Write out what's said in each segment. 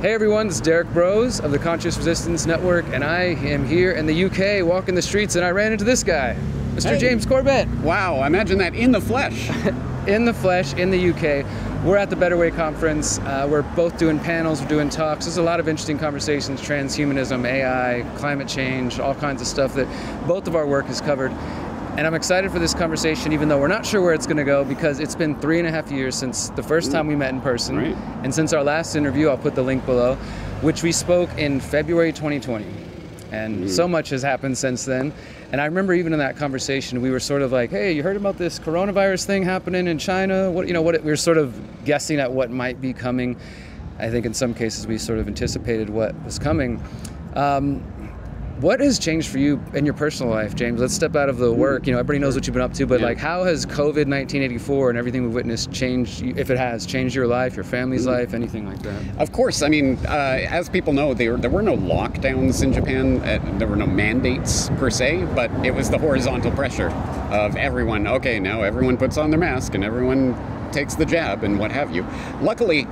Hey everyone, this is Derrick Broze of the Conscious Resistance Network, and I am here in the UK walking the streets, and I ran into this guy, Mr. James Corbett. Wow, imagine that in the flesh. In the flesh, in the UK. We're at the Better Way conference. We're both doing panels, we're doing talks. There's a lot of interesting conversations, transhumanism, AI, climate change, all kinds of stuff that both of our work has covered. And I'm excited for this conversation, even though we're not sure where it's going to go, because it's been 3.5 years since the first time we met in person. Right. And since our last interview, I'll put the link below, which we spoke in February 2020. And so much has happened since then. And I remember even in that conversation, we were sort of like, hey, you heard about this coronavirus thing happening in China? We were sort of guessing at what might be coming. I think in some cases we sort of anticipated what was coming. What has changed for you in your personal life, James? Let's step out of the work. Everybody knows what you've been up to, but like, how has COVID 1984 and everything we've witnessed changed, if it has, changed your life, your family's life, anything like that? Of course. I mean, as people know, there were no lockdowns in Japan. There were no mandates per se, but it was the horizontal pressure of everyone. Okay, now everyone puts on their mask and everyone takes the jab and what have you. Luckily,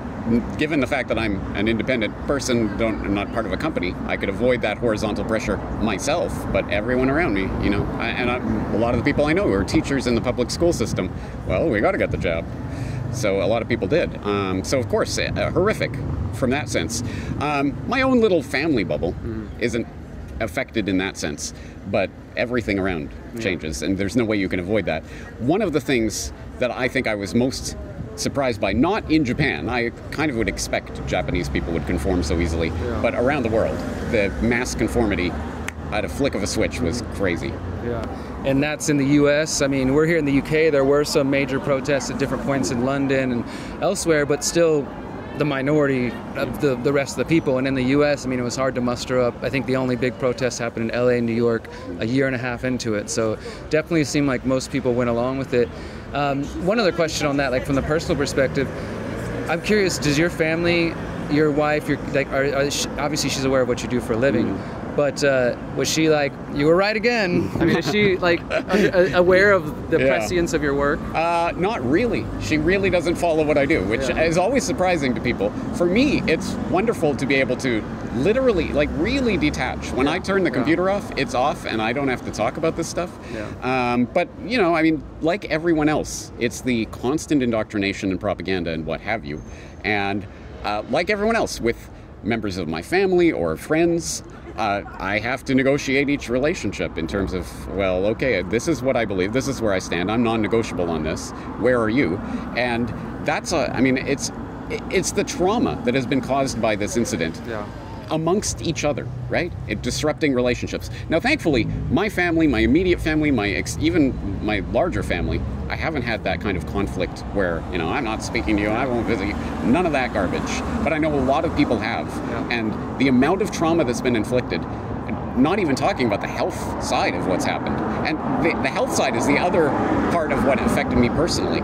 given the fact that I'm an independent person, I'm not part of a company, I could avoid that horizontal pressure myself, but everyone around me, a lot of the people I know who are teachers in the public school system, well, we got to get the jab. So a lot of people did. So of course, horrific from that sense. My own little family bubble isn't affected in that sense, but everything around changes, and there's no way you can avoid that. One of the things that I think I was most surprised by, not in Japan, I kind of would expect Japanese people would conform so easily, but around the world, the mass conformity at a flick of a switch was crazy. Yeah, and that's in the US. I mean, we're here in the UK, there were some major protests at different points in London and elsewhere, but still the minority of the rest of the people. And in the US, I mean, it was hard to muster up. I think the only big protests happened in LA and New York a year and a half into it. So definitely seemed like most people went along with it. One other question on that, like from the personal perspective, I'm curious, does your family, your wife, obviously she's aware of what you do for a living, but was she like, you were right again? I mean, is she like aware of the prescience of your work? Not really. She really doesn't follow what I do, which is always surprising to people. For me, it's wonderful to be able to literally, like, really detach. When I turn the computer off, it's off, and I don't have to talk about this stuff. But, I mean, like everyone else, it's the constant indoctrination and propaganda and what have you. And like everyone else, with members of my family or friends, I have to negotiate each relationship in terms of, well, okay, this is what I believe, this is where I stand, I'm non-negotiable on this, where are you? And that's it's the trauma that has been caused by this incident amongst each other, right? Disrupting relationships. Now, thankfully, my family, my immediate family, even my larger family, I haven't had that kind of conflict where, I'm not speaking to you, I won't visit you, none of that garbage. But I know a lot of people have. And the amount of trauma that's been inflicted, not even talking about the health side of what's happened. And the health side is the other part of what affected me personally.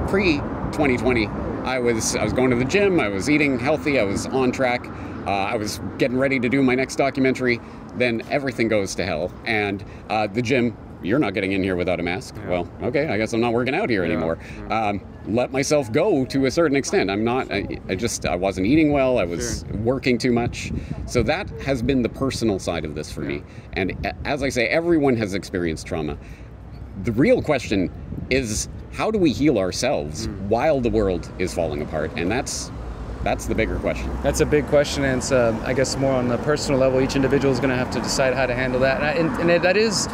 Pre-2020, I was going to the gym, I was eating healthy, I was on track. I was getting ready to do my next documentary, then everything goes to hell. And the gym, you're not getting in here without a mask. Well, okay, I guess I'm not working out here anymore. Let myself go to a certain extent. I wasn't eating well, I was working too much. So that has been the personal side of this for me. And as I say, everyone has experienced trauma. The real question is, how do we heal ourselves while the world is falling apart? And that's the bigger question. That's a big question, and it's, I guess, more on the personal level. Each individual is going to have to decide how to handle that. That is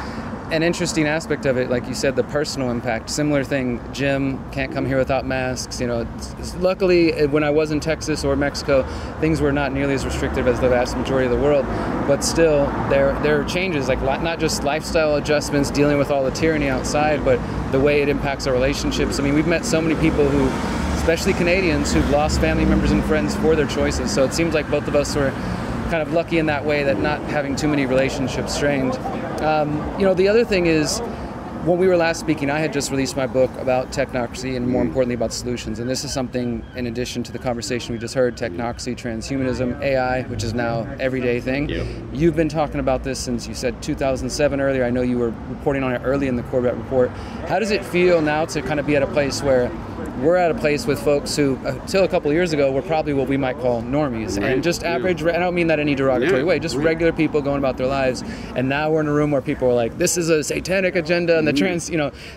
an interesting aspect of it, like you said, the personal impact. Similar thing, gym, can't come here without masks. Luckily, when I was in Texas or Mexico, things were not nearly as restrictive as the vast majority of the world. But still, there are changes, like not just lifestyle adjustments, dealing with all the tyranny outside, but the way it impacts our relationships. I mean, we've met so many people who, especially Canadians, who've lost family members and friends for their choices. So it seems like both of us were kind of lucky in that way, that not having too many relationships strained. The other thing is, when we were last speaking, I had just released my book about technocracy and more importantly about solutions. And this is something, in addition to the conversation we just heard, technocracy, transhumanism, AI, which is now everyday thing. You've been talking about this since, you said 2007 earlier. I know you were reporting on it early in the Corbett Report. How does it feel now to kind of be at a place where we're at a place with folks who, until a couple of years ago, were probably what we might call normies, and just average, I don't mean that in any derogatory way, just regular people going about their lives. And now we're in a room where people are like, this is a satanic agenda, and the trans,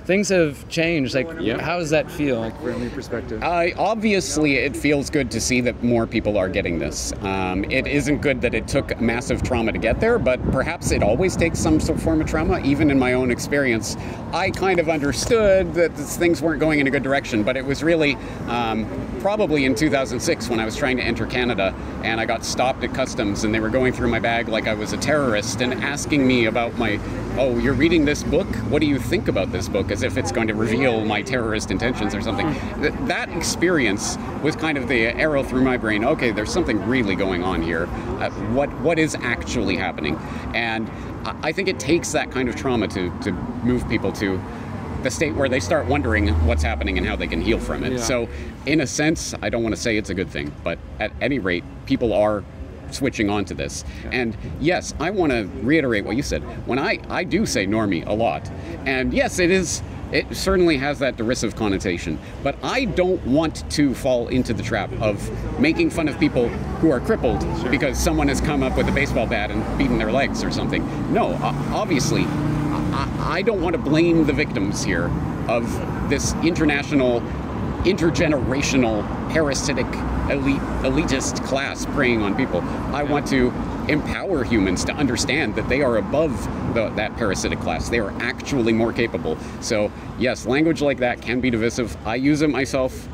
things have changed. Like, how does that feel, like, from your perspective? Obviously, it feels good to see that more people are getting this. It isn't good that it took massive trauma to get there, but perhaps it always takes some sort of form of trauma. Even in my own experience, I kind of understood that things weren't going in a good direction, but it was really probably in 2006 when I was trying to enter Canada, and I got stopped at customs, and they were going through my bag like I was a terrorist and asking me about oh, you're reading this book? What do you think about this book? As if it's going to reveal my terrorist intentions or something. That experience was kind of the arrow through my brain. Okay, there's something really going on here. What is actually happening? And I think it takes that kind of trauma to move people to the state where they start wondering what's happening and how they can heal from it. So in a sense, I don't want to say it's a good thing, but at any rate, people are switching on to this. And yes, I want to reiterate what you said. When I do say normie a lot, and yes, it certainly has that derisive connotation, but I don't want to fall into the trap of making fun of people who are crippled because someone has come up with a baseball bat and beaten their legs or something. No, obviously, I don't want to blame the victims here of this intergenerational, parasitic, elitist class preying on people. I want to empower humans to understand that they are above that parasitic class. They are actually more capable. So yes, language like that can be divisive. I use it myself.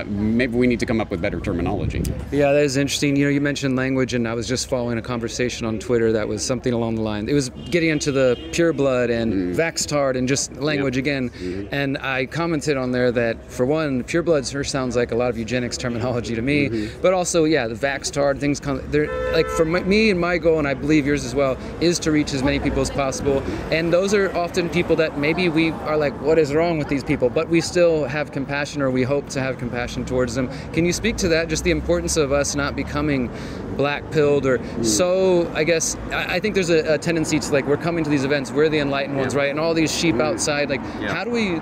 Maybe we need to come up with better terminology. Yeah, that is interesting. You mentioned language, and I was just following a conversation on Twitter that was something along the line. It was getting into the pure blood and vaxxed and just language again. And I commented on there that, for one, pure blood sure sounds like a lot of eugenics terminology to me. But also, the vaxxed things they're like, for me and my goal, and I believe yours as well, is to reach as many people as possible. And those are often people that maybe we are like, what is wrong with these people? But we still have compassion, or we hope to have compassion towards them. Can you speak to that, just the importance of us not becoming black-pilled or so, I guess, I think there's a tendency to, like, we're coming to these events, we're the enlightened ones, right? And all these sheep outside, like, how do we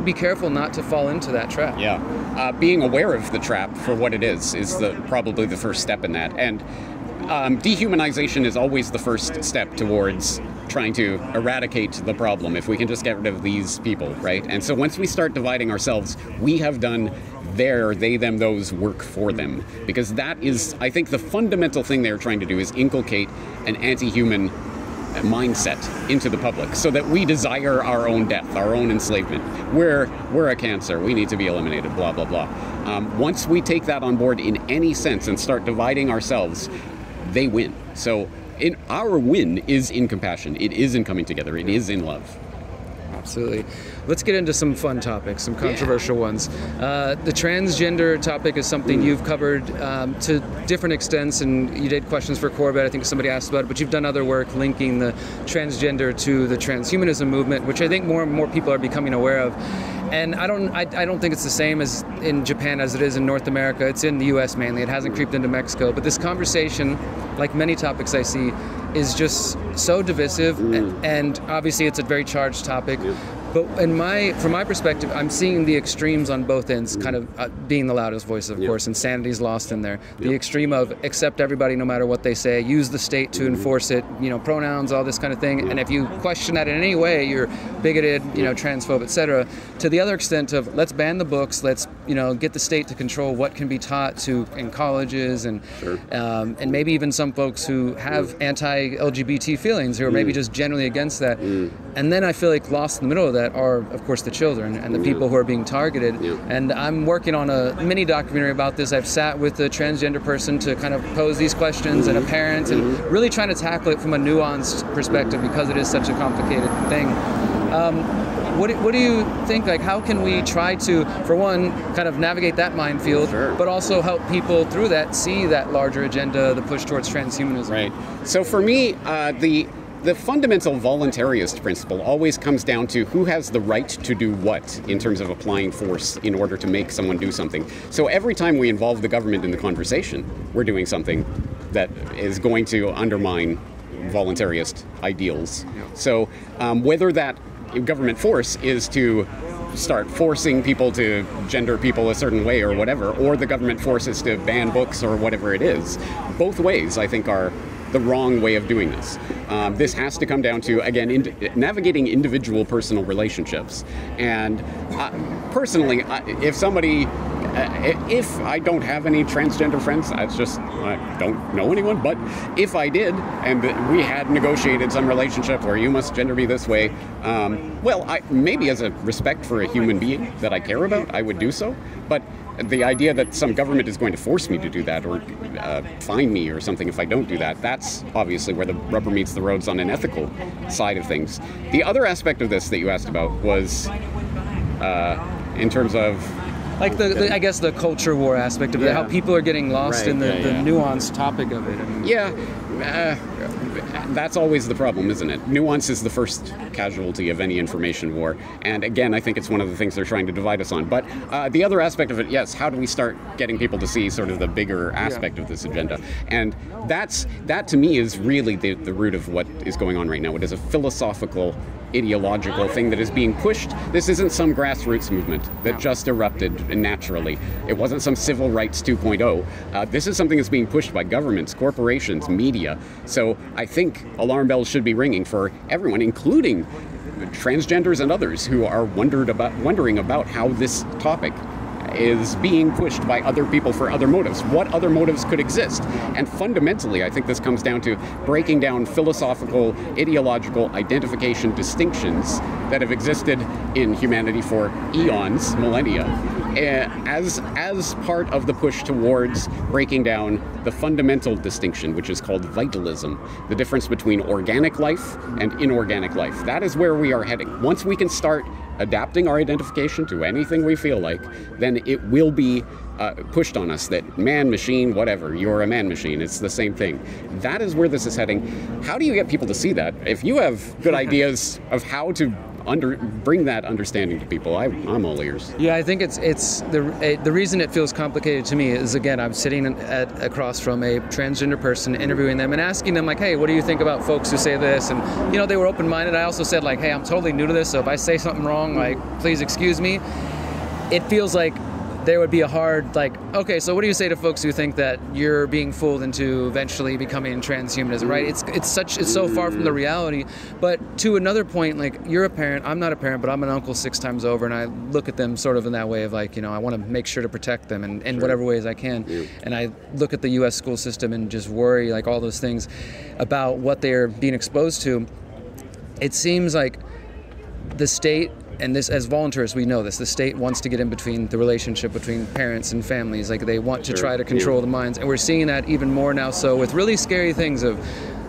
be careful not to fall into that trap? Being aware of the trap for what it is probably the first step in that. And dehumanization is always the first step towards trying to eradicate the problem, if we can just get rid of these people, right? And so once we start dividing ourselves, we have done their, they, them, those work for them. Because that is, I think, the fundamental thing they're trying to do is inculcate an anti-human mindset into the public so that we desire our own death, our own enslavement. We're a cancer, we need to be eliminated, blah, blah, blah. Once we take that on board in any sense and start dividing ourselves, they win. So our win is in compassion. It is in coming together. It is in love. Absolutely. Let's get into some fun topics, some controversial ones. The transgender topic is something you've covered to different extents, and you did questions for Corbett. I think somebody asked about it, but you've done other work linking the transgender to the transhumanism movement, which I think more and more people are becoming aware of. And I don't think it's the same as in Japan as it is in North America. It's in the U.S. mainly. It hasn't creeped into Mexico. But this conversation, like many topics I see, is just so divisive, and obviously it's a very charged topic. But from my perspective, I'm seeing the extremes on both ends kind of being the loudest voice, of course. Insanity's lost in there. The extreme of accept everybody no matter what they say, use the state to enforce it, pronouns, all this kind of thing. And if you question that in any way, you're bigoted, transphobe, etc. To the other extent of let's ban the books, let's get the state to control what can be taught in colleges, and maybe even some folks who have anti-LGBT feelings, who are maybe just generally against that. And then I feel like lost in the middle of that are, of course, the children and the people who are being targeted. And I'm working on a mini documentary about this. I've sat with a transgender person to kind of pose these questions, and a parent, and really trying to tackle it from a nuanced perspective because it is such a complicated thing. What do you think? Like, how can we try to, for one, kind of navigate that minefield, but also help people through that see that larger agenda, the push towards transhumanism? Right. So for me, the fundamental voluntarist principle always comes down to who has the right to do what in terms of applying force in order to make someone do something. So every time we involve the government in the conversation, we're doing something that is going to undermine voluntarist ideals. So whether that government force is to start forcing people to gender people a certain way or whatever, or the government forces to ban books or whatever it is. Both ways, I think, are the wrong way of doing this. This has to come down to, again, navigating individual personal relationships. And personally, if somebody, if I don't have any transgender friends, that's just, I don't know anyone, but if I did, and we had negotiated some relationship where you must gender me this way, well, maybe as a respect for a human being that I care about, I would do so. But the idea that some government is going to force me to do that or fine me or something if I don't do that, that's obviously where the rubber meets the roads on an ethical side of things. The other aspect of this that you asked about was in terms of like I guess the culture war aspect of it, how people are getting lost in the nuanced topic of it. That's always the problem, isn't it? Nuance is the first casualty of any information war. And again, I think it's one of the things they're trying to divide us on. But the other aspect of it, yes, how do we start getting people to see sort of the bigger aspect of this agenda? And that to me is really the root of what is going on right now. It is a philosophical, ideological thing that is being pushed. This isn't some grassroots movement that just erupted naturally. It wasn't some civil rights 2.0. This is something that's being pushed by governments, corporations, media. So I think alarm bells should be ringing for everyone, including transgenders and others who are wondering about how this topic is being pushed by other people for other motives. What other motives could exist? And fundamentally, I think this comes down to breaking down philosophical, ideological identification distinctions that have existed in humanity for eons, millennia, as part of the push towards breaking down the fundamental distinction, which is called vitalism, the difference between organic life and inorganic life. That is where we are heading. Once we can start adapting our identification to anything we feel like, then it will be pushed on us that man, machine, whatever, you're a man machine, it's the same thing. That is where this is heading. How do you get people to see that? If you have good ideas of how to bring that understanding to people, I'm all ears. Yeah, I think it's the reason it feels complicated to me is, again, I'm sitting across from a transgender person, interviewing them and asking them, like, hey, what do you think about folks who say this? And, you know, they were open-minded. I also said, like, hey, I'm totally new to this, so if I say something wrong, like, please excuse me. It feels like there would be a hard, like, okay, so what do you say to folks who think that you're being fooled into eventually becoming transhumanism, right? It's so far from the reality. But to another point, like, you're a parent, I'm not a parent, but I'm an uncle 6 times over, and I look at them sort of in that way of, like, you know, I want to make sure to protect them in whatever ways I can. Yeah. And I look at the U.S. school system and just worry, like, all those things about what they're being exposed to. It seems like the state, and this, as volunteers, we know this, the state wants to get in between the relationship between parents and families. Like, they want to try to control the minds. And we're seeing that even more now. So with really scary things of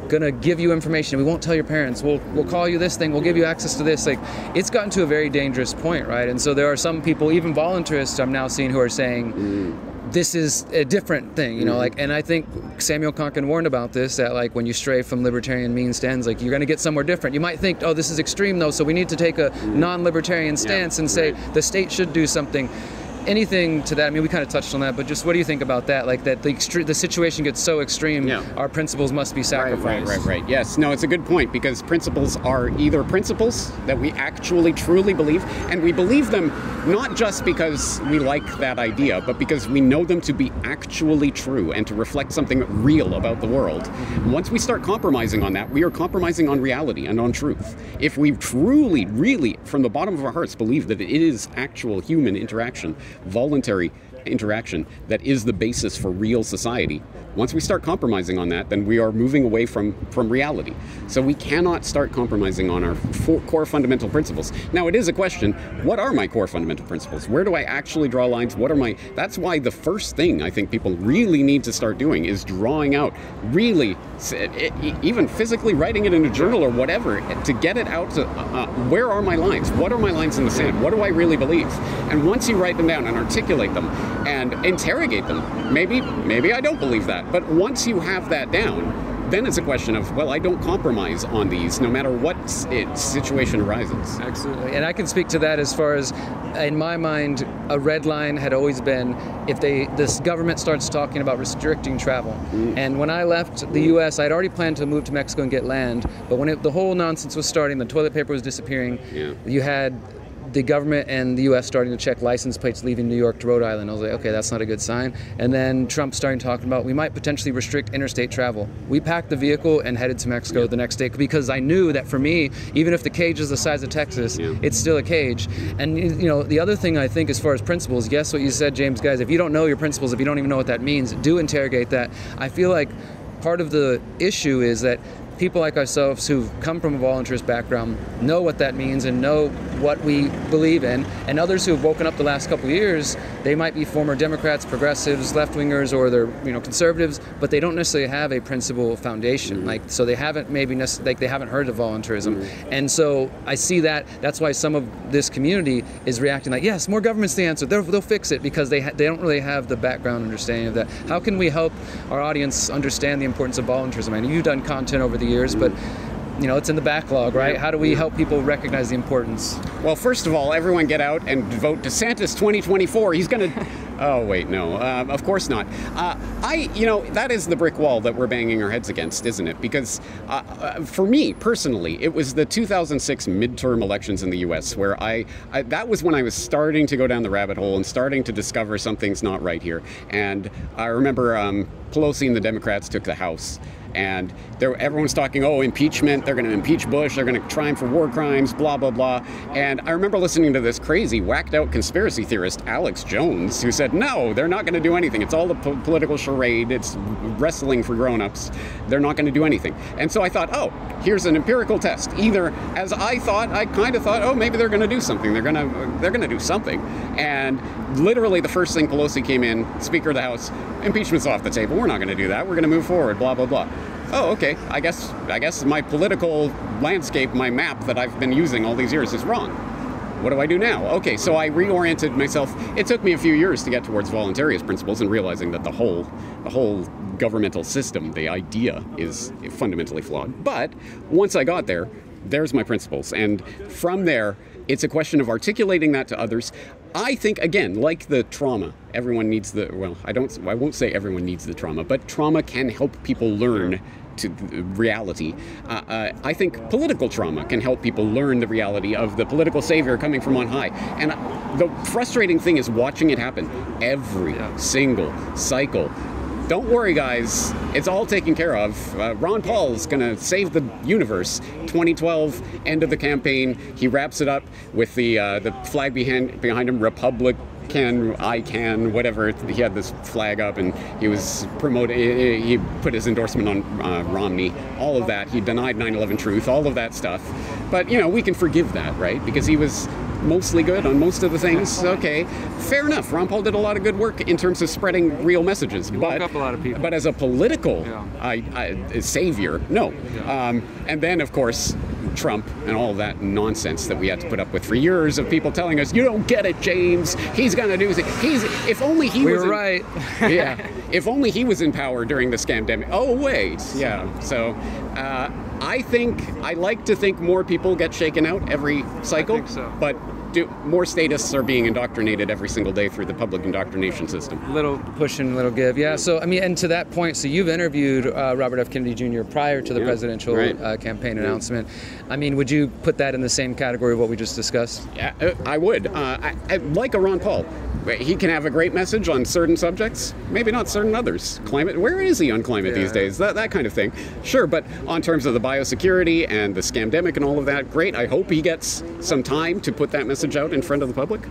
gonna give you information, we won't tell your parents, we'll call you this thing, we'll give you access to this. Like, it's gotten to a very dangerous point, right? And so there are some people, even volunteerists I'm now seeing, who are saying, this is a different thing, you know, like, and I think Samuel Konkin warned about this, that, like, when you stray from libertarian means to ends, like, you're going to get somewhere different. You might think, oh, this is extreme, though, so we need to take a non-libertarian stance and say the state should do something. Anything to that? I mean, we kind of touched on that, but just what do you think about that? Like, that the situation gets so extreme, our principles must be sacrificed. Right. Yes, no, it's a good point, because principles are either principles that we actually truly believe, and we believe them not just because we like that idea, but because we know them to be actually true and to reflect something real about the world. Once we start compromising on that, we are compromising on reality and on truth. If we truly, really, from the bottom of our hearts, believe that it is actual human interaction, voluntary interaction, that is the basis for real society, once we start compromising on that, then we are moving away from reality. So we cannot start compromising on our core fundamental principles. Now, it is a question, what are my core fundamental principles? Where do I actually draw lines? That's why the first thing I think people really need to start doing is drawing out, really, even physically writing it in a journal or whatever, to get it out to, where are my lines? What are my lines in the sand? What do I really believe? And once you write them down and articulate them and interrogate them, maybe I don't believe that. But once you have that down, then it's a question of, well, I don't compromise on these no matter what situation arises. Absolutely. And I can speak to that as far as, in my mind, a red line had always been if this government starts talking about restricting travel. And when I left the U.S., I'd already planned to move to Mexico and get land. But when the whole nonsense was starting, the toilet paper was disappearing, you had the government and the U.S. starting to check license plates leaving New York to Rhode Island. I was like, okay, that's not a good sign. And then Trump starting talking about we might potentially restrict interstate travel. We packed the vehicle and headed to Mexico the next day because I knew that for me, even if the cage is the size of Texas, it's still a cage. And the other thing I think as far as principles, yes, what you said, James, guys, if you don't know your principles, if you don't even know what that means, do interrogate that. I feel like part of the issue is that people like ourselves who've come from a voluntarist background know what that means and know what we believe in, and others who have woken up the last couple of years, they might be former Democrats, progressives, left-wingers, or they're conservatives, but they don't necessarily have a principle foundation. So they haven't they haven't heard of voluntarism, and so I see that's why some of this community is reacting like, yes, more government's the answer. They'll fix it, because they don't really have the background understanding of that. How can we help our audience understand the importance of voluntarism? I know you've done content over the years, but it's in the backlog, right? How do we help people recognize the importance? Well, first of all, everyone get out and vote DeSantis 2024. He's going to... Oh, wait, no. Of course not. That is the brick wall that we're banging our heads against, isn't it? Because for me, personally, it was the 2006 midterm elections in the U.S. where that was when I was starting to go down the rabbit hole and starting to discover something's not right here. And I remember Pelosi and the Democrats took the House. And everyone's talking, impeachment, they're going to impeach Bush, they're going to try him for war crimes, blah, blah, blah. And I remember listening to this crazy, whacked out conspiracy theorist, Alex Jones, who said, no, they're not going to do anything. It's all a political charade. It's wrestling for grown-ups. They're not going to do anything. And so I thought, here's an empirical test. Either, as I kind of thought, maybe they're going to do something. They're going to do something. And literally the first thing Pelosi came in, Speaker of the House, impeachment's off the table. We're not going to do that. We're going to move forward, blah, blah, blah. Oh, okay. I guess my political landscape, my map that I've been using all these years is wrong. What do I do now? Okay, so I reoriented myself. It took me a few years to get towards voluntarist principles and realizing that the whole governmental system, the idea, is fundamentally flawed. But once I got there, there's my principles. And from there, it's a question of articulating that to others. I think, again, like the trauma, everyone needs I won't say everyone needs the trauma, but trauma can help people learn to reality. I think political trauma can help people learn the reality of the political savior coming from on high. And the frustrating thing is watching it happen every single cycle. Don't worry, guys. It's all taken care of. Ron Paul's going to save the universe. 2012, end of the campaign. He wraps it up with the flag behind him, Republican, I can, whatever. He had this flag up, and he was promoted. He put his endorsement on Romney. All of that. He denied 9/11 truth. All of that stuff. But we can forgive that, right? Because he was mostly good on most of the things. Okay, fair enough. Ron Paul did a lot of good work in terms of spreading real messages. Woke up a lot of people. But as a political savior, no. And then, of course, Trump and all of that nonsense that we had to put up with for years of people telling us, you don't get it, James. He's going to do it. If only he was right. If only he was in power during the scamdemic. Oh, wait. Yeah. So I like to think more people get shaken out every cycle. I think so. But more statists are being indoctrinated every single day through the public indoctrination system. Little push and little give. Yeah. So, and to that point, so you've interviewed Robert F. Kennedy Jr. prior to the presidential campaign announcement. Would you put that in the same category of what we just discussed? Yeah, I would. I like a Ron Paul. He can have a great message on certain subjects, maybe not certain others. Climate, where is he on climate these days? That kind of thing. Sure, but on terms of the biosecurity and the scamdemic and all of that, great. I hope he gets some time to put that message out in front of the public.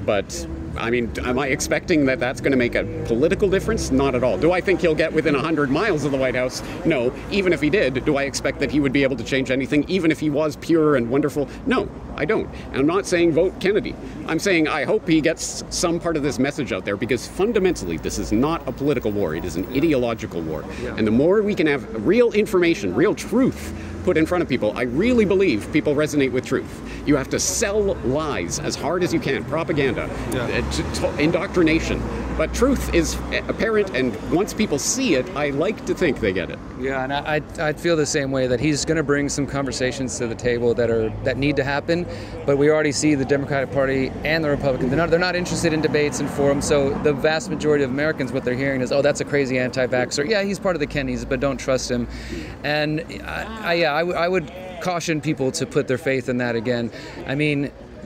But, am I expecting that that's going to make a political difference? Not at all. Do I think he'll get within 100 miles of the White House? No. Even if he did, do I expect that he would be able to change anything, even if he was pure and wonderful? No, I don't. And I'm not saying vote Kennedy. I'm saying I hope he gets some part of this message out there, because fundamentally this is not a political war. It is an ideological war. Yeah. And the more we can have real information, real truth put in front of people, I really believe people resonate with truth. You have to sell lies as hard as you can, propaganda, indoctrination. But truth is apparent, and once people see it, I like to think they get it. Yeah, and I feel the same way, that he's going to bring some conversations to the table that need to happen. But we already see the Democratic Party and the Republicans, they're not interested in debates and forums. So the vast majority of Americans, what they're hearing is, oh, that's a crazy anti-vaxxer. Yeah, he's part of the Kennedys, but don't trust him. And I would caution people to put their faith in that again.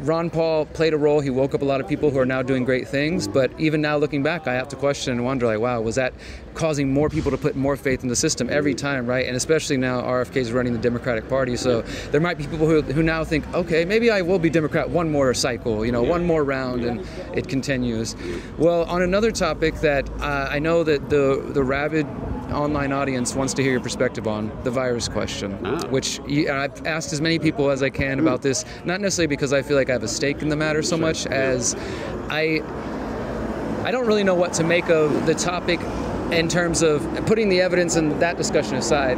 Ron Paul played a role. He woke up a lot of people who are now doing great things. But even now looking back, I have to question and wonder, like, wow, was that causing more people to put more faith in the system every time, right? And especially now RFK is running the Democratic Party. So there might be people who now think, okay, maybe I will be Democrat one more cycle, one more round, and it continues. Well, on another topic that I know that the rabid online audience wants to hear your perspective on, the virus question, which I've asked as many people as I can about this, not necessarily because I feel like I have a stake in the matter so much as I don't really know what to make of the topic in terms of putting the evidence and that discussion aside.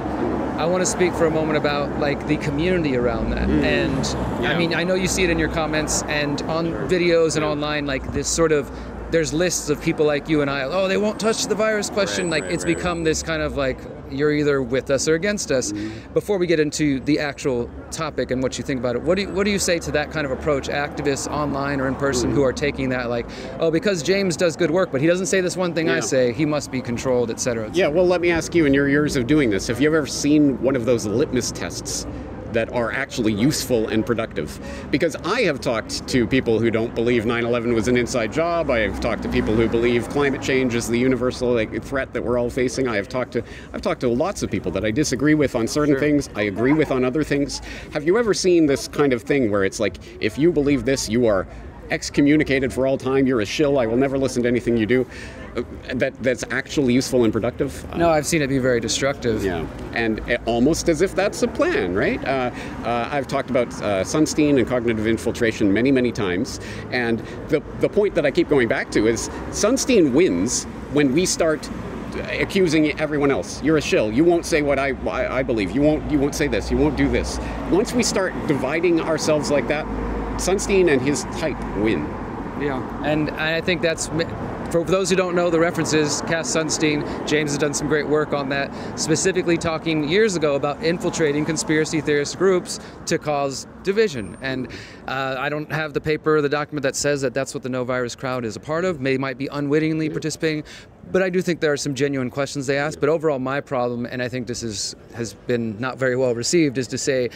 I want to speak for a moment about like the community around that. And I mean, I know you see it in your comments and on videos and online, like this sort of, there's lists of people like you and I, oh, they won't touch the virus question. It's become this kind of like, you're either with us or against us. Before we get into the actual topic and what you think about it, what do you say to that kind of approach, activists online or in person who are taking that like, oh, because James does good work, but he doesn't say this one thing I say, he must be controlled, et cetera. Yeah, well, let me ask you, in your years of doing this, have you ever seen one of those litmus tests that are actually useful and productive? Because I have talked to people who don't believe 9/11 was an inside job. I have talked to people who believe climate change is the universal threat that we're all facing. I've talked to lots of people that I disagree with on certain things. I agree with on other things. Have you ever seen this kind of thing where it's like, if you believe this, you are excommunicated for all time, you're a shill, I will never listen to anything you do? That's actually useful and productive? No, I've seen it be very destructive. Yeah, and almost as if that's a plan, right? I've talked about Sunstein and cognitive infiltration many, many times, and the point that I keep going back to is Sunstein wins when we start accusing everyone else. You're a shill. You won't say what I believe. You won't say this. You won't do this. Once we start dividing ourselves like that, Sunstein and his type win. Yeah, and I think that's, for those who don't know the references, Cass Sunstein, James has done some great work on that, specifically talking years ago about infiltrating conspiracy theorist groups to cause division. And I don't have the paper or the document that says that that's what the No Virus crowd is a part of. They might be unwittingly participating, but I do think there are some genuine questions they ask. But overall, my problem, and I think this has been not very well received, is to say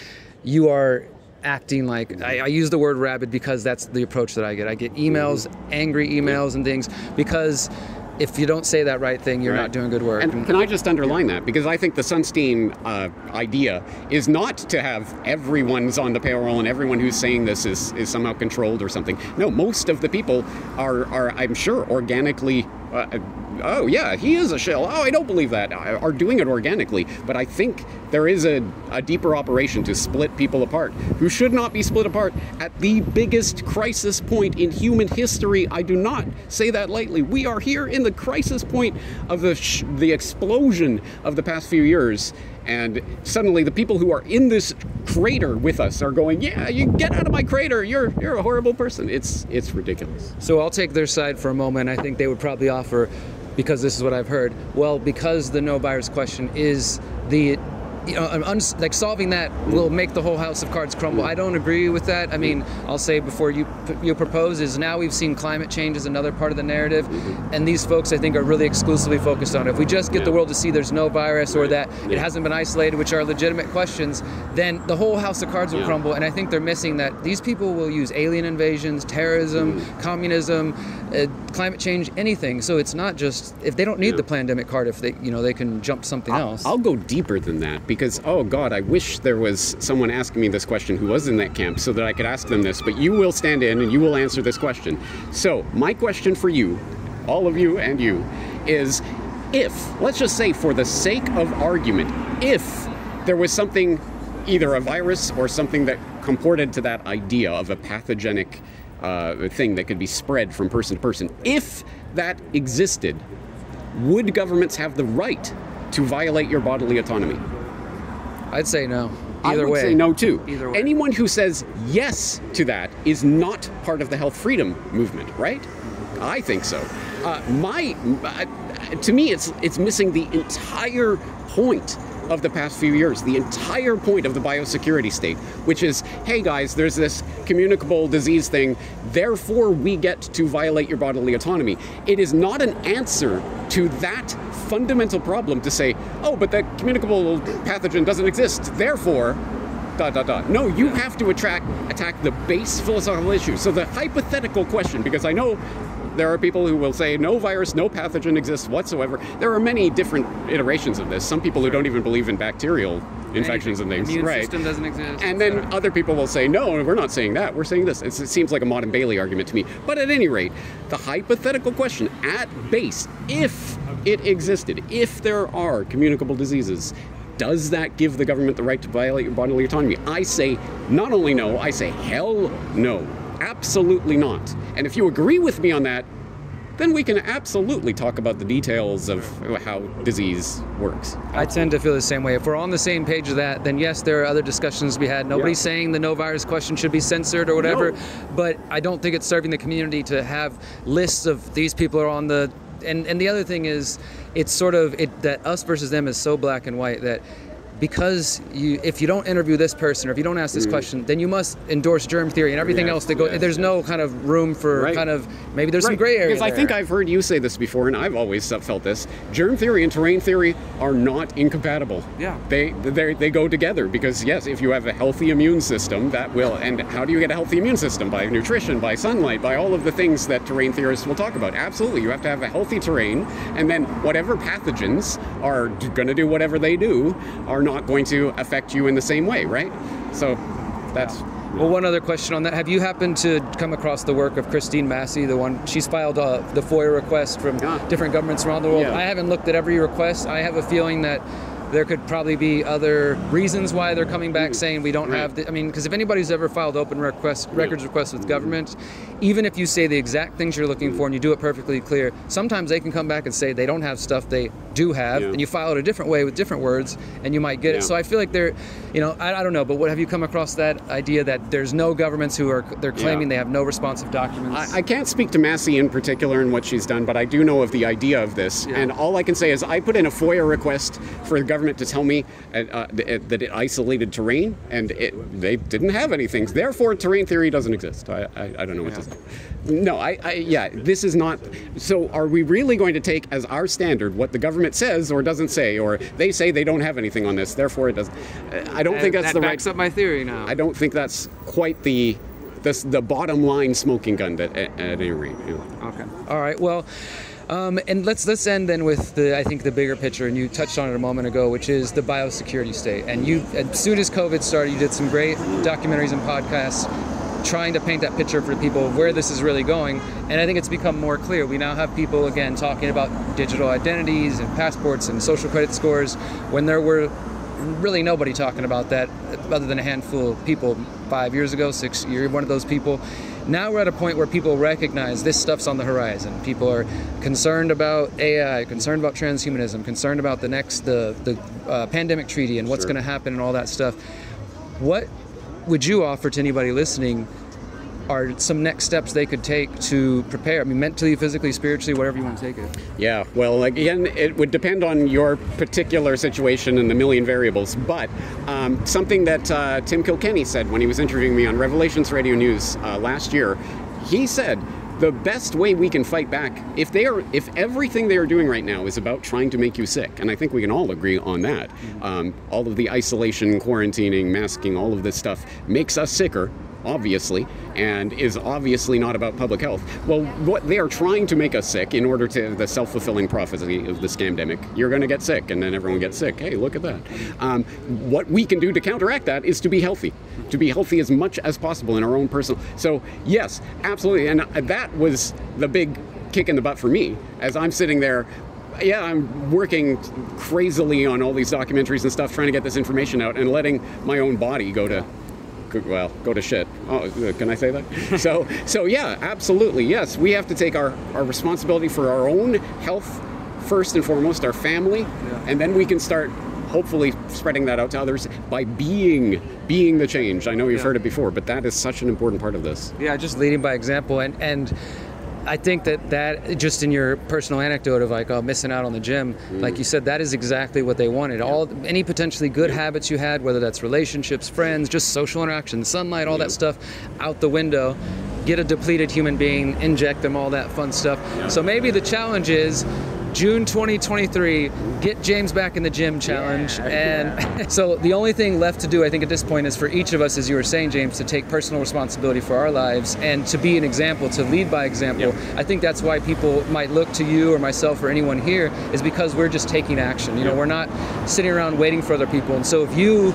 you are acting like, I use the word rabid because that's the approach that I get. I get emails, angry emails and things, because if you don't say that right thing, you're not doing good work. And can I just underline that? Because I think the Sunstein idea is not to have everyone's on the payroll and everyone who's saying this is somehow controlled or something. No, most of the people are I'm sure, organically, oh yeah, he is a shill, oh I don't believe that, are doing it organically. But I think there is a deeper operation to split people apart, who should not be split apart at the biggest crisis point in human history. I do not say that lightly. We are here in the crisis point of the explosion of the past few years. And suddenly the people who are in this crater with us are going, yeah, you get out of my crater, you're a horrible person. It's ridiculous. So I'll take their side for a moment. I think they would probably offer, because this is what I've heard, well, because the no virus question is the, like solving that will make the whole house of cards crumble. I don't agree with that. I mean, I'll say before you propose is now we've seen climate change as another part of the narrative, and these folks I think are really exclusively focused on it. If we just get the world to see there's no virus or that it hasn't been isolated, which are legitimate questions, then the whole house of cards will crumble. And I think they're missing that these people will use alien invasions, terrorism, communism, climate change, anything. So it's not just, if they don't need the pandemic card, if they they can jump something else. I'll go deeper than that. Because, oh God, I wish there was someone asking me this question who was in that camp so that I could ask them this, but you will stand in and you will answer this question. So, my question for you, all of you and you, is if, let's just say for the sake of argument, if there was something, either a virus or something that comported to that idea of a pathogenic thing that could be spread from person to person, if that existed, would governments have the right to violate your bodily autonomy? I'd say no. I would say no too. Either way. Anyone who says yes to that is not part of the health freedom movement, right? I think so. To me, it's missing the entire point of the past few years, the entire point of the biosecurity state, which is, hey guys, there's this communicable disease thing, therefore we get to violate your bodily autonomy. It is not an answer to that fundamental problem to say, oh, but that communicable pathogen doesn't exist, therefore No, you have to attack the base philosophical issue. So the hypothetical question, because I know there are people who will say no virus, no pathogen exists whatsoever. There are many different iterations of this. Some people who don't even believe in bacterial infections and things. Immune system doesn't exist. And then other people will say, no, we're not saying that. We're saying this. It seems like a Maud and Bailey argument to me. But at any rate, the hypothetical question at base, if it existed, if there are communicable diseases, does that give the government the right to violate your bodily autonomy? I say not only no, I say hell no. Absolutely not. And if you agree with me on that, then we can absolutely talk about the details of how disease works. I tend to feel the same way. If we're on the same page of that, then yes, there are other discussions to be had. Nobody's saying the no virus question should be censored or whatever, but I don't think it's serving the community to have lists of these people are on the... And the other thing is, it's sort of, that us versus them is so black and white that because if you don't interview this person or if you don't ask this question, then you must endorse germ theory and everything else that goes. There's no kind of room for kind of, maybe there's some gray area. Because I think I've heard you say this before, and I've always felt this. Germ theory and terrain theory are not incompatible. Yeah. They go together because, yes, if you have a healthy immune system, that will, and how do you get a healthy immune system? By nutrition, by sunlight, by all of the things that terrain theorists will talk about. Absolutely, you have to have a healthy terrain, and then whatever pathogens are going to do whatever they do are not going to affect you in the same way, right? So that's... Well, one other question on that. Have you happened to come across the work of Christine Massey, the one, she's filed the FOIA request from different governments around the world? I haven't looked at every request. I have a feeling that there could probably be other reasons why they're coming back saying we don't have the, I mean, because if anybody's ever filed open records requests with government, even if you say the exact things you're looking for and you do it perfectly clear, sometimes they can come back and say they don't have stuff they do have, and you file it a different way with different words, and you might get it. So I feel like they're, you know, I don't know, but what have you come across that idea that there's no governments who are, they're claiming they have no responsive documents? I can't speak to Massey in particular and what she's done, but I do know of the idea of this, and all I can say is I put in a FOIA request for the government to tell me that it isolated terrain, and they didn't have anything. Therefore, terrain theory doesn't exist. I don't know what to say. No, this is not. So are we really going to take as our standard what the government says or doesn't say, or they say they don't have anything on this, therefore it doesn't? I don't think that's the right. That backs up my theory now. I don't think that's quite the bottom line smoking gun at any rate. Okay. All right. Well. And let's end then with I think the bigger picture, and you touched on it a moment ago, which is the biosecurity state. And you, as soon as COVID started, you did some great documentaries and podcasts trying to paint that picture for people of where this is really going. And I think it's become more clear. We now have people, again, talking about digital identities and passports and social credit scores when there were really nobody talking about that other than a handful of people 5 years ago, 6 years, one of those people. Now we're at a point where people recognize this stuff's on the horizon. People are concerned about AI, concerned about transhumanism, concerned about the pandemic treaty and what's going to happen and all that stuff. What would you offer to anybody listening are some next steps they could take to prepare? I mean, mentally, physically, spiritually, whatever you want to take it. Yeah, well, again, it would depend on your particular situation and the million variables, but something that Tim Kilkenny said when he was interviewing me on Revelations Radio News last year, he said, the best way we can fight back, if everything they are doing right now is about trying to make you sick, and I think we can all agree on that, all of the isolation, quarantining, masking, all of this stuff makes us sicker, obviously, and is obviously not about public health. Well, what they are trying to make us sick in order to the self-fulfilling prophecy of the scamdemic, you're going to get sick, and then everyone gets sick. Hey, look at that. What we can do to counteract that is to be healthy as much as possible in our own personal. So yes, absolutely, and that was the big kick in the butt for me as I'm sitting there. Yeah, I'm working crazily on all these documentaries and stuff, trying to get this information out and letting my own body go to shit. Oh, can I say that? So yeah, absolutely. Yes, we have to take our responsibility for our own health first and foremost, our family, and then we can start hopefully spreading that out to others by being the change. I know you've heard it before, but that is such an important part of this. Yeah, just leading by example, and I think that just in your personal anecdote of like missing out on the gym, like you said, that is exactly what they wanted. Any potentially good habits you had, whether that's relationships, friends, just social interaction, sunlight, all that stuff, out the window. Get a depleted human being, inject them all that fun stuff. So maybe the challenge is June 2023, Get James Back in the Gym challenge. And so the only thing left to do, I think, at this point is for each of us, as you were saying, James, to take personal responsibility for our lives and to be an example, to lead by example. I think that's why people might look to you or myself or anyone here, is because we're just taking action. You know, we're not sitting around waiting for other people. And so if you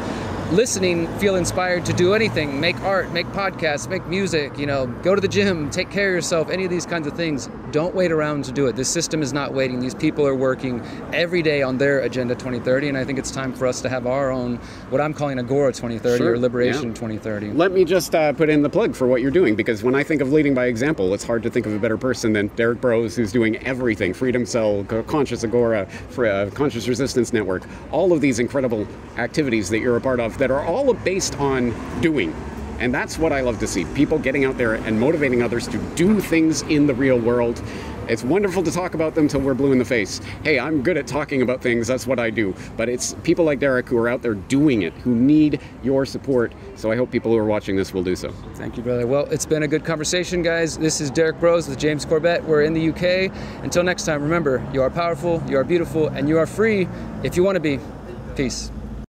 listening feel inspired to do anything, make art, make podcasts, make music, you know, go to the gym, take care of yourself, any of these kinds of things, don't wait around to do it. This system is not waiting. These people are working every day on their Agenda 2030, and I think it's time for us to have our own, what I'm calling Agora 2030 or Liberation 2030. Let me just put in the plug for what you're doing, because when I think of leading by example, it's hard to think of a better person than Derrick Broze, who's doing everything. Freedom Cell, Conscious Agora, Conscious Resistance Network, all of these incredible activities that you're a part of that are all based on doing. And that's what I love to see. People getting out there and motivating others to do things in the real world. It's wonderful to talk about them till we're blue in the face. Hey, I'm good at talking about things, that's what I do. But it's people like Derrick who are out there doing it, who need your support. So I hope people who are watching this will do so. Thank you, brother. Well, it's been a good conversation, guys. This is Derrick Broze with James Corbett. We're in the UK. Until next time, remember, you are powerful, you are beautiful, and you are free if you want to be. Peace.